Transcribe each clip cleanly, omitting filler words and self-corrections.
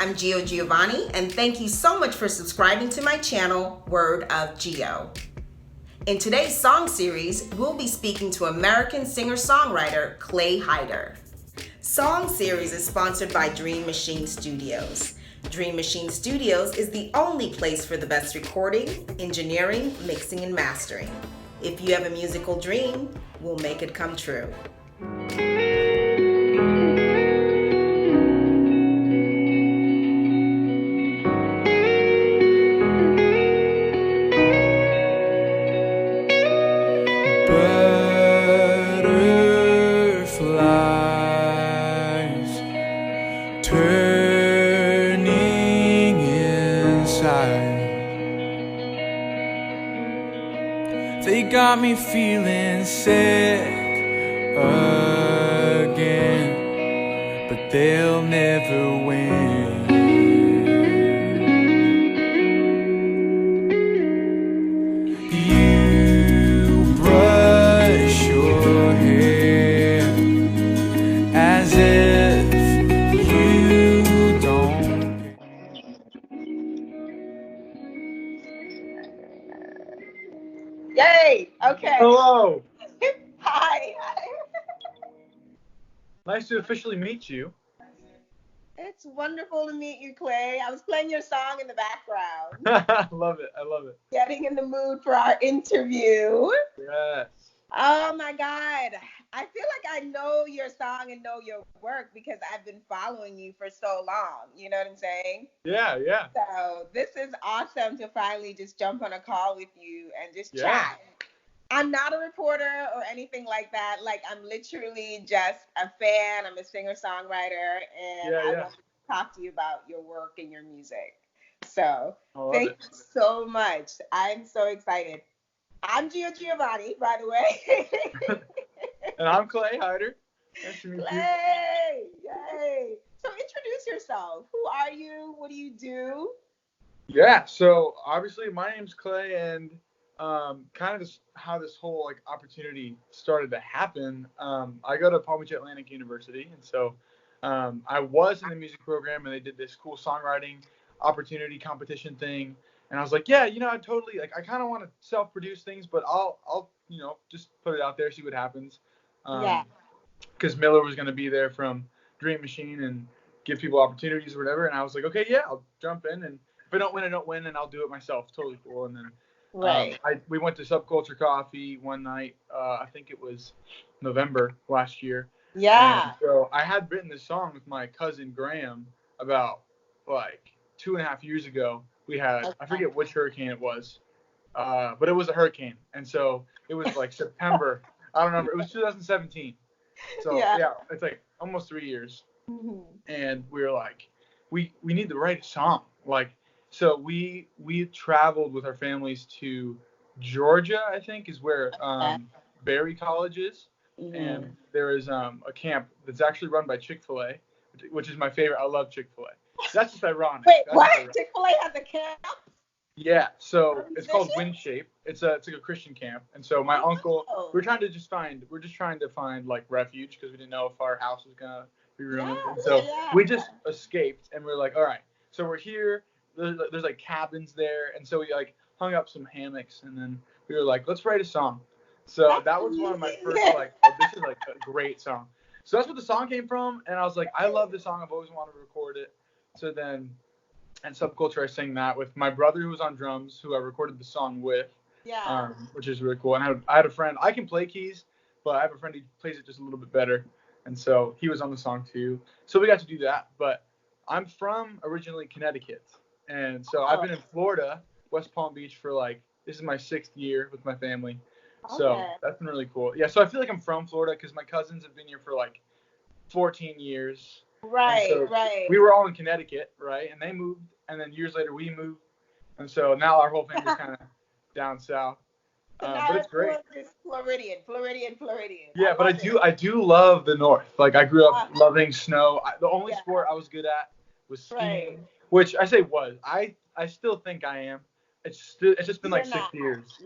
I'm Gio Giovanni, and thank you so much for subscribing to my channel, Word of Gio. In today's song series, we'll be speaking to American singer-songwriter Clay Hyder. Song Series is sponsored by Dream Machine Studios. Dream Machine Studios is the only place for the best recording, engineering, mixing, and mastering. If you have a musical dream, we'll make it come true. Butterflies turning inside. They got me feeling sick again, but they'll never win. You brush your hair as if you don't. Yay! Okay. Hello. Hi. Nice to officially meet you. It's wonderful to meet you, Clay. I was playing your song in the background, I love it. getting in the mood for our interview. Yes. Oh my God. I feel like I know your song and know your work because I've been following you for so long. You know what I'm saying? Yeah. So this is awesome to finally just jump on a call with you and just Yeah. chat. I'm not a reporter or anything like that. Like, I'm literally just a fan. I'm a singer-songwriter, and I want to talk to you about your work and your music. So thank you so much. I'm so excited. I'm Gio Giovanni, by the way. And I'm Clay Hyder. Nice to meet you. Clay! Yay! So introduce yourself. Who are you? What do you do? Yeah. So obviously my name's Clay, and kind of this, how this whole like opportunity started to happen. I go to Palm Beach Atlantic University, and so I was in the music program, and they did this cool songwriting opportunity competition thing. And I was like, yeah, I totally like. I kind of want to self-produce things, but I'll just put it out there, see what happens. Yeah. Because Miller was going to be there from Dream Machine and give people opportunities or whatever. And I was like, okay, yeah, I'll jump in. And if I don't win, I don't win, and I'll do it myself. Totally cool. And then Right. we went to Subculture Coffee one night. I think it was November last year. Yeah. And so I had written this song with my cousin Graham about like 2.5 years ago. We had, I forget which hurricane it was, but it was a hurricane. And so it was like September. I don't remember. It was 2017. So yeah, it's like almost 3 years. Mm-hmm. And we were like, we need to write a song. Like, so we traveled with our families to Georgia, I think, is where Berry College is. Mm-hmm. And there is a camp that's actually run by Chick-fil-A, which is my favorite. I love Chick-fil-A. That's just ironic. Wait, That's what? ironic. Chick-fil-A has a camp? Yeah, so it's called Wind Shape. It's like a Christian camp, and so my uncle, we're just trying to find like refuge because we didn't know if our house was gonna be ruined, and so we just escaped, and we're like, all right, so we're here. There's like cabins there, and so we like hung up some hammocks, and then we were like, let's write a song. So that was one of my first like, oh, this is like a great song. So that's what the song came from, and I was like, I love this song. I've always wanted to record it. So then. And Subculture, I sang that with my brother who was on drums, who I recorded the song with, which is really cool. And I had a friend, I can play keys, but I have a friend who plays it just a little bit better. And so he was on the song too. So we got to do that. But I'm from originally Connecticut. And so I've been in Florida, West Palm Beach for this is my 6th year with my family. So that's been really cool. Yeah, so I feel like I'm from Florida because my cousins have been here for 14 years. Right. We were all in Connecticut, right? And they moved, and then years later we moved, and so now our whole family's kind of down south. But it's great. Floridian. Yeah, but I do love the north. Like I grew up loving snow. The only sport I was good at was skiing, which I say was. I still think I am. It's just been 6 years.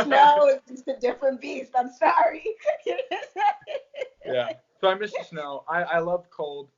Snow is just a different beast. I'm sorry. Yeah. So I miss the snow. I love cold.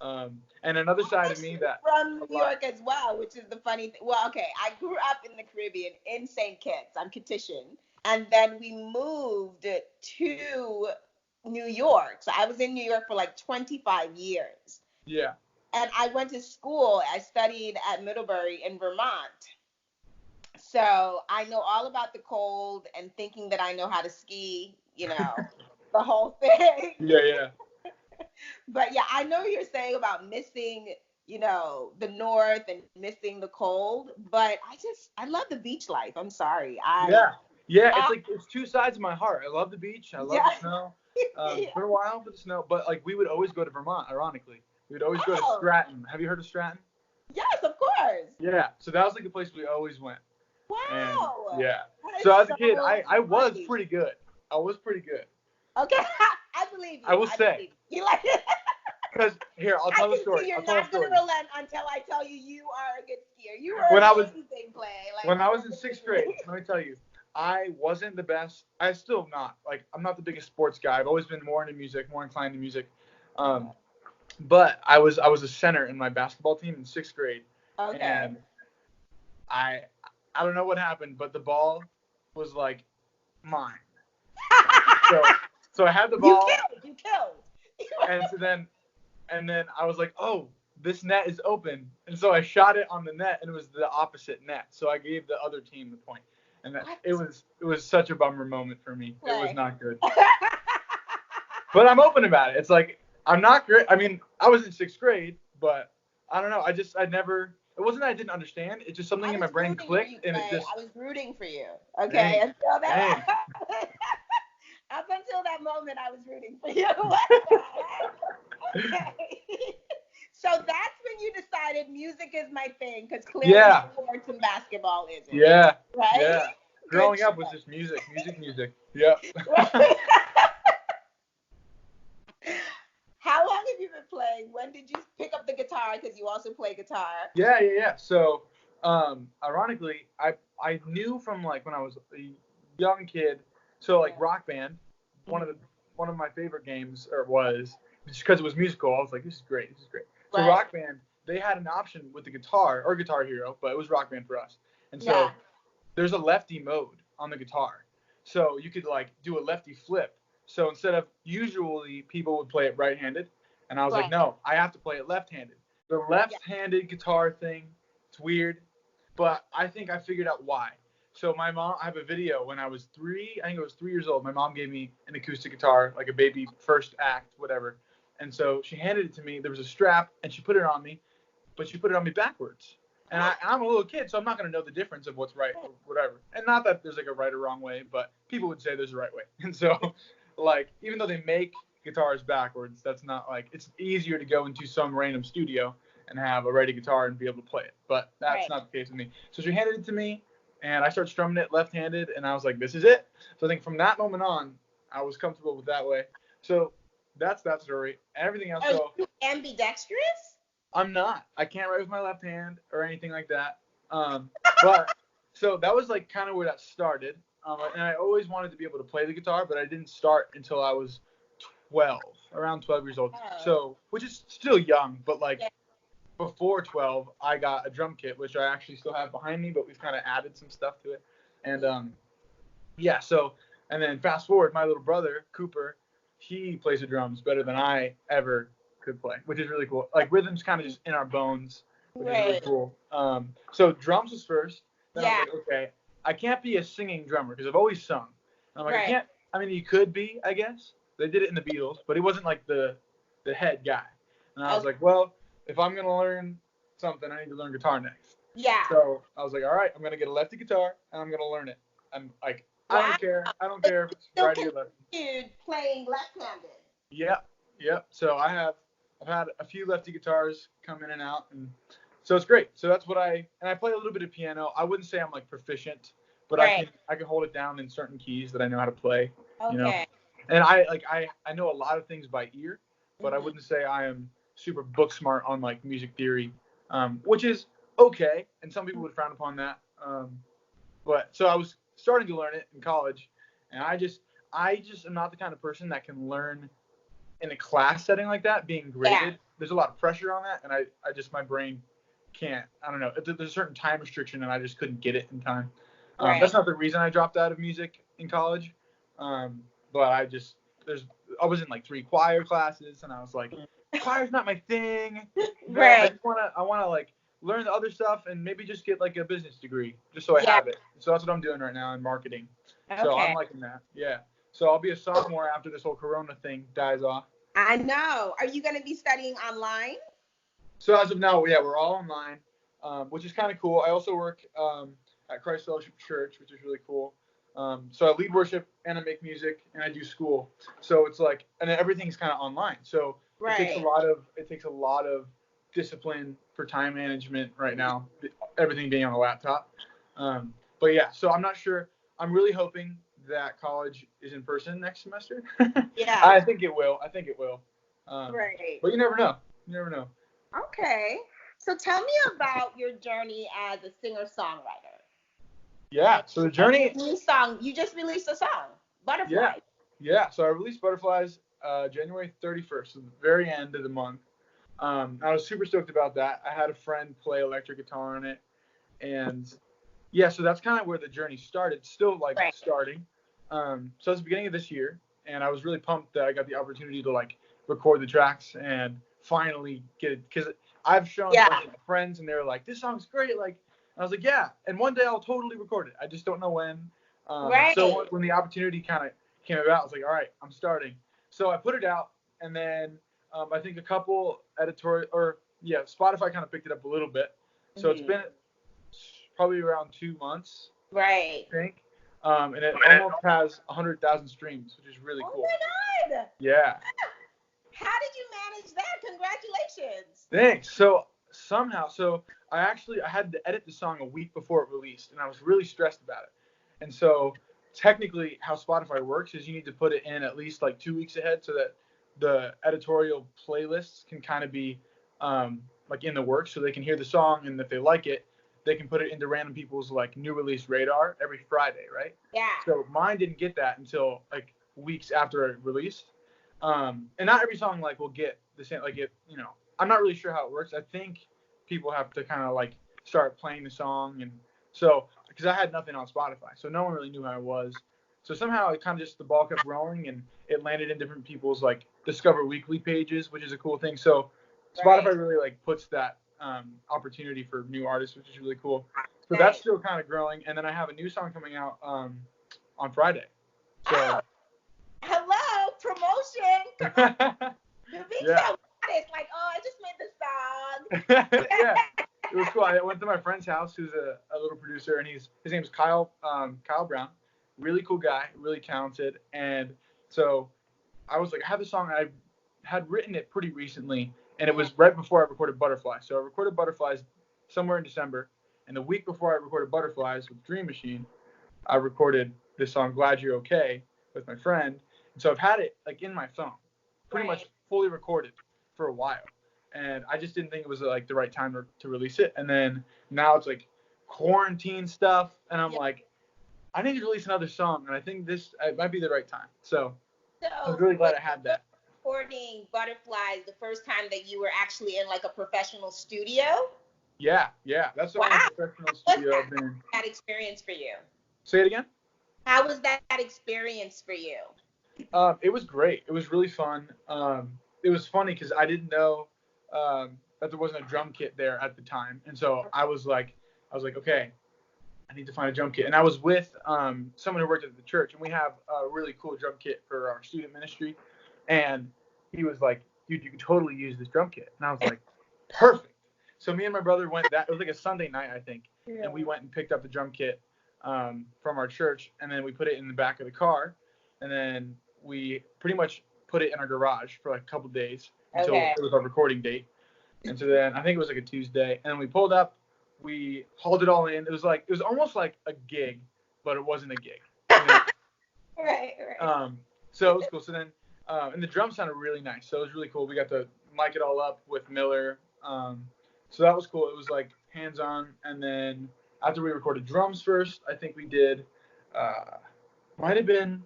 And another side of me that from New York as well, which is the funny thing. Well, okay, I grew up in the Caribbean in St. Kitts. I'm Kittitian, and then we moved to New York. So I was in New York for like 25 years. Yeah. And I went to school. I studied at Middlebury in Vermont. So I know all about the cold and thinking that I know how to ski, the whole thing. Yeah. But yeah, I know what you're saying about missing, the north and missing the cold, but I love the beach life. I'm sorry. Yeah. It's two sides of my heart. I love the beach. I love the snow. It's been a while for the snow, but like we would always go to Vermont. Ironically, we would always go to Stratton. Have you heard of Stratton? Yes, of course. Yeah. So that was like the place we always went. Wow. And, yeah. So as a kid, I was pretty good. I was pretty good. Okay, I believe you. I will say. You like it? Because here, I'll tell the story. You're not going to relent until I tell you you are a good skier. You were when an I was amazing play. when I was in 6th grade. Let me tell you, I wasn't the best. I still not. Like I'm not the biggest sports guy. I've always been more into music, more inclined to music. But I was a center in my basketball team in 6th grade. Okay. And I don't know what happened, but the ball was like mine. So I had the ball. You killed. And then I was like, oh, this net is open. And so I shot it on the net, and it was the opposite net. So I gave the other team the point. And it was such a bummer moment for me. It was not good. But I'm open about it. It's like I'm not great. I mean, I was in 6th grade, but I don't know. I never. It wasn't that I didn't understand. It's just something in my brain clicked, and it just. I was rooting for you. Okay, until that. Up until that moment, I was rooting for you. Okay. So that's when you decided music is my thing, because clearly sports and basketball isn't. Yeah. Right? Yeah. Growing up was just music. Yep. How long have you been playing? When did you pick up the guitar? Because you also play guitar. Yeah. So, ironically, I knew from like when I was a young kid. So like Rock Band, one of my favorite games was just because it was musical. I was like, this is great. So Right. Rock Band, they had an option with the guitar or Guitar Hero, but it was Rock Band for us. And so there's a lefty mode on the guitar, so you could like do a lefty flip. So instead of usually people would play it right-handed, and I was like, no, I have to play it left-handed. The left-handed guitar thing, it's weird, but I think I figured out why. So my mom, I have a video when I was 3, I think I was 3 years old. My mom gave me an acoustic guitar, like a baby first act, whatever. And so she handed it to me. There was a strap, and she put it on me, but she put it on me backwards. And I'm a little kid, so I'm not going to know the difference of what's right or whatever. And not that there's like a right or wrong way, but people would say there's a right way. And so, like, even though they make guitars backwards, that's not like, it's easier to go into some random studio and have a ready guitar and be able to play it. But that's not the case with me. So she handed it to me, and I started strumming it left-handed, and I was like, this is it. So I think from that moment on, I was comfortable with that way. So that's that story. Everything else, Are you ambidextrous? I'm not. I can't write with my left hand or anything like that. But so that was like kind of where that started. And I always wanted to be able to play the guitar, but I didn't start until I was 12, around 12 years old. So, which is still young, but like before 12, I got a drum kit, which I actually still have behind me, but we've kind of added some stuff to it. And and then fast forward, my little brother, Cooper, he plays the drums better than I ever could play, which is really cool. Like rhythm's kind of just in our bones, which is really cool. So drums was first. Then I was like, okay, I can't be a singing drummer because I've always sung. And I'm like, I can't. I mean, you could be, I guess. They did it in the Beatles, but he wasn't like the head guy. And I was like, well, if I'm gonna learn something, I need to learn guitar next. Yeah. So I was like, all right, I'm gonna get a lefty guitar and I'm gonna learn it. I'm like, I don't care. I don't care if it's righty or lefty. Playing left-handed. Yep. So I've had a few lefty guitars come in and out, and so it's great. So that's what I play a little bit of piano. I wouldn't say I'm like proficient, but I can hold it down in certain keys that I know how to play. Okay. You know? And I know a lot of things by ear, but I wouldn't say I am super book smart on like music theory, which is okay, and some people would frown upon that. But so I was starting to learn it in college, and I just am not the kind of person that can learn in a class setting like that, being graded, there's a lot of pressure on that, and I just my brain can't. I don't know. There's a certain time restriction, and I just couldn't get it in time. That's not the reason I dropped out of music in college, but I was in like 3 choir classes, and I was like, choir's not my thing. Right. I wanna like learn the other stuff and maybe just get like a business degree, just so I have it. So that's what I'm doing right now in marketing. Okay. So I'm liking that. Yeah. So I'll be a sophomore after this whole Corona thing dies off. I know. Are you going to be studying online? So as of now, yeah, we're all online, which is kind of cool. I also work at Christ Fellowship Church, which is really cool. So I lead worship and I make music and I do school. So it's like, and everything's kind of online. So it takes a lot of discipline for time management right now, everything being on a laptop. But yeah, so I'm not sure. I'm really hoping that college is in person next semester. Yeah. I think it will. Right. But you never know. Okay. So tell me about your journey as a singer-songwriter. Yeah. So the journey. New song. You just released a song, Butterflies. Yeah. So I released Butterflies January 31st, so the very end of the month. I was super stoked about that. I had a friend play electric guitar on it, and yeah, so that's kind of where the journey started. Still like starting. So it's the beginning of this year, and I was really pumped that I got the opportunity to like record the tracks and finally get it, because I've shown friends and they're like, this song's great, like, and I was like, yeah, and one day I'll totally record it. I just don't know when. So when the opportunity kind of came about, I was like, all right, I'm starting. So I put it out, and then I think a couple Spotify kind of picked it up a little bit. So it's been probably around 2 months. Right. I think. And it almost has 100,000 streams, which is really cool. Oh my God. Yeah. How did you manage that? Congratulations. Thanks. So I had to edit the song a week before it released, and I was really stressed about it. And so technically how Spotify works is you need to put it in at least like 2 weeks ahead so that the editorial playlists can kind of be like in the works, so they can hear the song, and if they like it, they can put it into random people's like new release radar every Friday, right? Yeah. So mine didn't get that until like weeks after it released. And not every song like will get the same, like it, I'm not really sure how it works. I think people have to kind of like start playing the song, and so because I had nothing on Spotify, so no one really knew how it was. So somehow it kind of just the ball kept rolling, and it landed in different people's like Discover Weekly pages, which is a cool thing. So Spotify really like puts that opportunity for new artists, which is really cool. So that's still kind of growing, and then I have a new song coming out on Friday. So hello, promotion. It's like, oh, I just made the song. Yeah, it was cool. I went to my friend's house, who's a little producer, and his name's Kyle Brown. Really cool guy, really talented. And so I was like, I have this song. I had written it pretty recently, and it was right before I recorded Butterflies. So I recorded Butterflies somewhere in December, and the week before I recorded Butterflies with Dream Machine, I recorded this song Glad You're Okay with my friend. And so I've had it like in my phone, pretty much fully recorded for a while. And I just didn't think it was like the right time to release it. And then now it's like quarantine stuff, and I'm like, I need to release another song, and I think it might be the right time. So I was really glad I had that. Recording Butterflies the first time that you were actually in like a professional studio? Yeah. That's the only professional studio I've been in. That experience for you? Say it again? How was that experience for you? It was great. It was really fun. It was funny because I didn't know that there wasn't a drum kit there at the time. And so I was like, okay, I need to find a drum kit. And I was with someone who worked at the church, and we have a really cool drum kit for our student ministry. And he was like, dude, you can totally use this drum kit. And I was like, perfect. So me and my brother went, it was like a Sunday night, I think. Yeah. And we went and picked up the drum kit from our church, and then we put it in the back of the car. And then we pretty much put it in our garage for like a couple days until it was our recording date. And so then I think it was like a Tuesday. And then we pulled up, we hauled it all in. It was almost like a gig, but it wasn't a gig. Right. So it was cool. So then, and the drums sounded really nice. So it was really cool. We got to mic it all up with Miller. So that was cool. It was like hands-on. And then after we recorded drums first, I think we did, might have been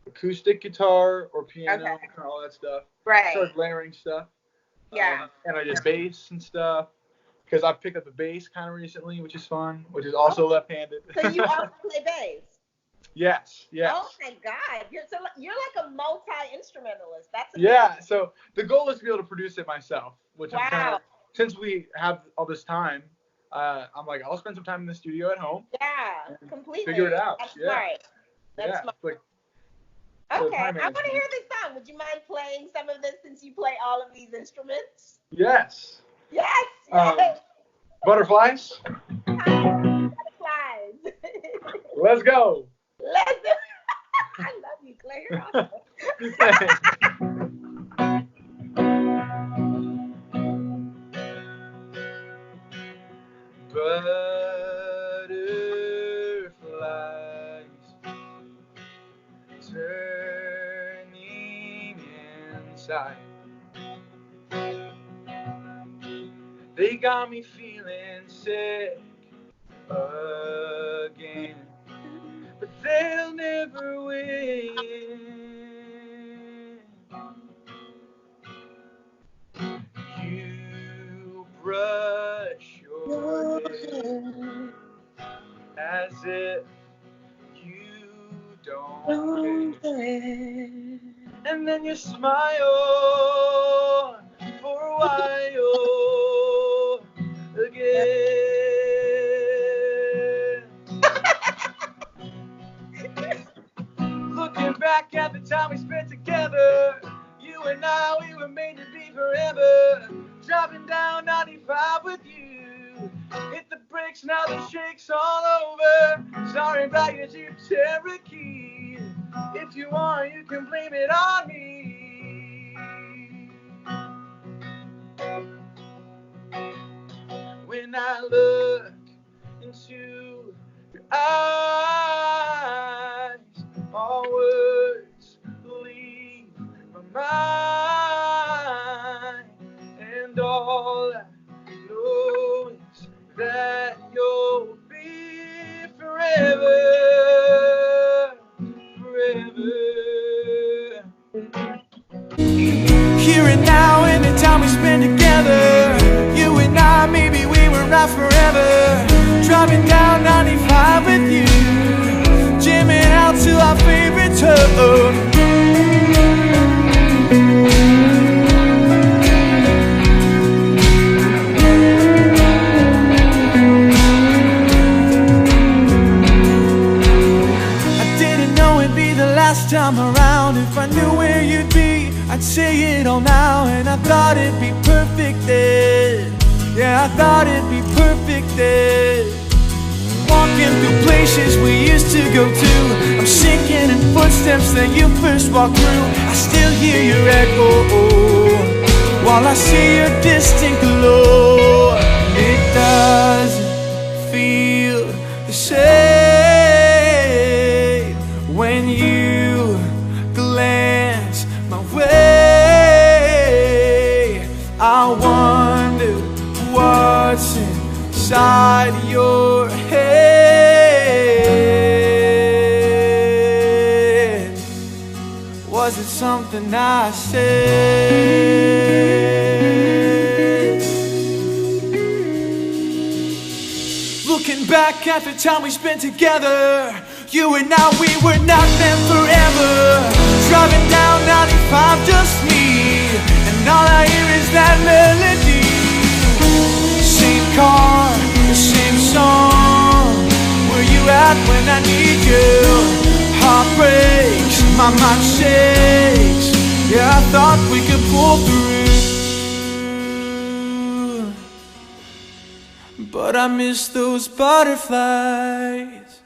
acoustic guitar or piano, Okay. kind of all that stuff. Right. Started layering stuff. Yeah. And I did bass and stuff because I picked up the bass kind of recently, which is fun, which is also left-handed. So you also play bass? Yes, yes. Oh my God, you're like a multi-instrumentalist. That's Yeah. So the goal is to be able to produce it myself, which I'm kind wow. of, since we have all this time, I'm like, I'll spend some time in the studio at home. Yeah, completely. Figure it out. That's Yeah. smart. That's Yeah. smart. Like, Okay, I want to hear this song. Would you mind playing some of this since you play all of these instruments? yes. Yes, yes. Butterflies. Butterflies. Let's go. Let's do. I love you, Claire. You're Butterflies turning inside. They got me feeling sick again, but they'll never win. You brush your hair as if you don't care, and then you smile for a while again. Looking back at the time we spent together, you and I, we were made to be forever. Driving down 95 with you, hit the brakes, now the shake's all over. Sorry about your Jeep Cherokee. If you want, you can blame it on me. When I look into your eyes, all words leave my mind, and all I know is that you'll be forever, forever. Here and now, and the time we spend together, you and I, maybe we were right forever. Driving down 95 with you, jamming out to our favorite tune. I didn't know it'd be the last time around. If I knew where you'd be, I'd say it all now. And I thought it'd be perfect then. Yeah, I thought it'd be perfect then. Walking through places we used to go to, I'm sinking in footsteps that you first walked through. I still hear your echo while I see your distant glow. It doesn't feel the same when you glance my way. I wonder what's inside your head. Was it something I said? Looking back at the time we spent together, you and I, we were not meant forever. Driving down 95, just me, and all I hear is that melody. Same car, the same song. Where you at when I need you? Heart breaks, my mind shakes. Yeah, I thought we could pull through, but I miss those butterflies.